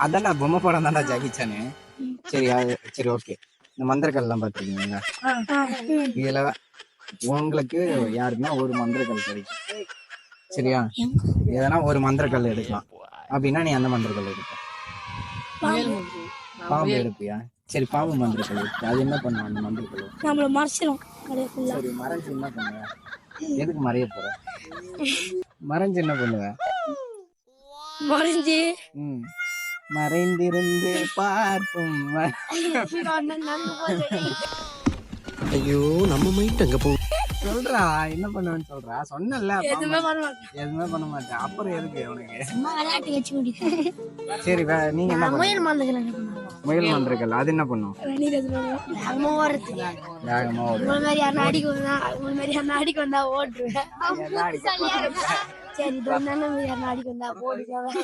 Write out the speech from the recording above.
அதான் பொம்மை படம் தான்டா ஜாகிச்சானு. சரி சரி ஓகே. இந்த மந்திரக்கல் எல்லாம் பாத்துருக்கீங்களா? இதுல உங்களுக்கு யாருக்குன்னா ஒரு மந்திரக்கல் கிடைக்கும். சரியா? எதனா ஒரு மந்திரக்கல் எடுக்கலாம் அப்படின்னா நீ அந்த மந்திரக்கல் எடுப்ப. பாம்பு எடுப்பியா? சரி பாம்பு மந்திரக்கல் எடுத்து அது என்ன பண்ணுவோம்? அந்த மந்திரக்கல் நம்மள மறைச்சிடும். சரி மறைஞ்சு என்ன பண்ணுவ? எதுக்கு மறைய போற? மறைஞ்சு என்ன பண்ணுவ? மறைஞ்சு மறைந்திருந்து பார்க்கும். ஐயோ நம்ம மைண்ட் அங்க போ. சொல்றா என்ன பண்ணுவேன்னு சொல்றா. சொன்னல எதுவுமே பண்ண மாட்டேன். அப்புறம் எதுக்கு உனக்கு? சரி நீங்க என்ன முயல் மந்திரக்கல் அது என்ன பண்ணும்? நாடிக்கு வந்தா ஓட்டுருவேன். சரி நாடிக்கு வந்தா ஓடுவேன்.